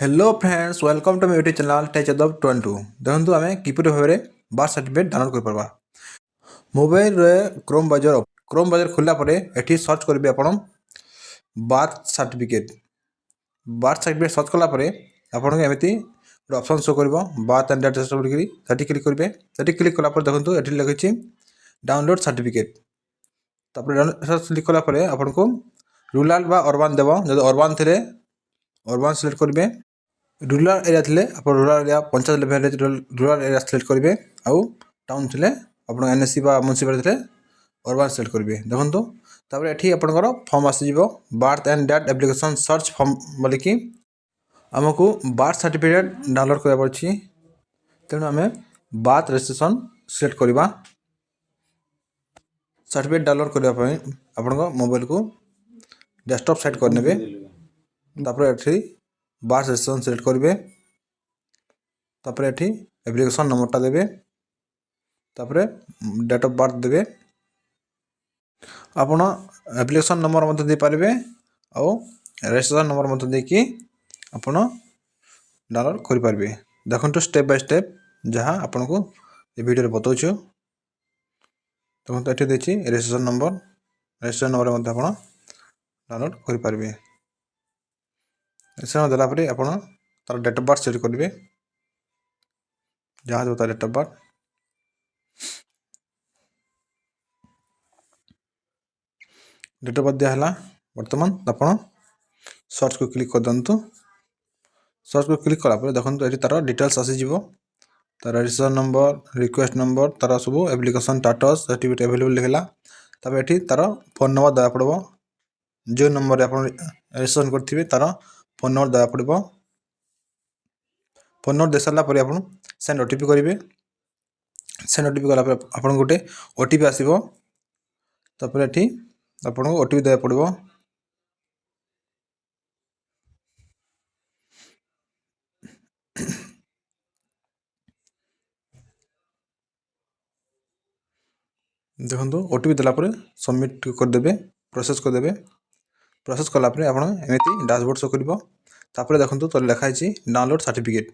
Hello friends welcome to my YouTube channel tech Yadav 22 देखो आम किपर भाव में बार्थ सर्टिफिकेट डाउनलोड कर पारबा मोबाइल रे क्रोम ब्राउजर खोलला परे एठी सर्च करिवे आपण बार्थ सर्टिफिकेट सर्च कला परे आपण को एमिति गोटे ऑप्शन शो करबो बार्थ एंड डेथ सर्टिफिकेट सेठी क्लिक करिवे सेठी क्लिक कला परे देखंतु एठी लिखिछि डाउनलोड सर्टिफिकेट तापर डाउनलोड क्लिक कला परे आपण को रूरल बा अर्बन देबो जदि अर्बन थिले अर्बन सिलेक्ट करिवे रूरल एरिया थे आप rural area panchayat level rural area select करेंगे आउ टाउन थे आप एनएससी म्यूनिसिपालिटी थे अर्बन सिलेक्ट करेंगे देखो तापर एठी आपनकर फॉर्म आसीजिवो birth and death application search form बोलिकी आमको बार्थ सर्टिफिकेट डाउनलोड करबा पड़छि तेणु आम बार्थ रजिस्ट्रेशन सिलेक्ट करवा सर्टिफिकेट डाउनलोड करने आपण मोबाइल को डेस्कटॉप साइड करने तापर एठी बार्थ रजिस्ट्रेशन सिलेक्ट करेंगे तापर एठी एप्लिकेशन नंबरटा देवे तापर डेट ऑफ बर्थ देवे आपण एप्लिकेशन नंबर मत दे पारिबे आ रजिस्ट्रेशन नंबर मत देकी आपण डाउनलोड कर पारिबे देखंतु स्टेप बाय स्टेप जहां आपण को ए वीडियो रे बताउछु देखंतु एठी देछि रजिस्ट्रेशन नंबर मत आपण डाउनलोड कर पारिबे ऐसा देला परे आपण तार डेट ऑफ बर्थ सेट करेंगे जहाँ जो डेट ऑफ बर्थ दिहला बर्तमान आपण सर्च को क्लिक कर दंतु सर्च को क्लिक कला परे देखंतु एठी तार डिटेल्स आसी जिवो तार रजिस्ट्रेशन नंबर रिक्वेस्ट नंबर तार सब एप्लिकेशन स्टेटस सर्टिफिकेट अवेलेबल लिखला तब एठी तार फोन नंबर दया पड़बो जो नंबर रे आपण रजिस्ट्रेशन करथिबे तार फोन नंबर दया पड़बो फोन नंबर दे सारा पर आप सेंड ओटीपी करेंगे सेंड ओटीपी कला आप गोटे ओटीपी आसो तापर एठी आपको ओटीपी दे पड़ो देखो ओटीपी देला सबमिट करदे प्रोसेस करदे प्रोसेस कलापर आप एमती डैशबोर्ड शो कर देखो तो लिखाई डाउनलोड सर्टिफिकेट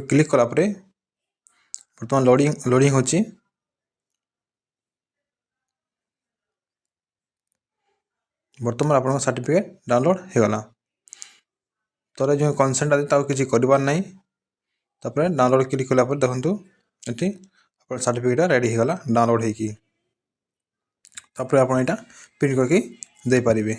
क्लिक कलापर बर्तमान लोडिंग होची बर्तमान आप सर्टिफिकेट डाउनलोड हो गला तर जो कनसेंट आदि किसी करबार नहीं तापर डाउनलोड क्लिक कलापर देखो ये सर्टिफिकेट रेडी हो गला डाउनलोड होगी तापर आप प्रिंट करके दे पारिबे।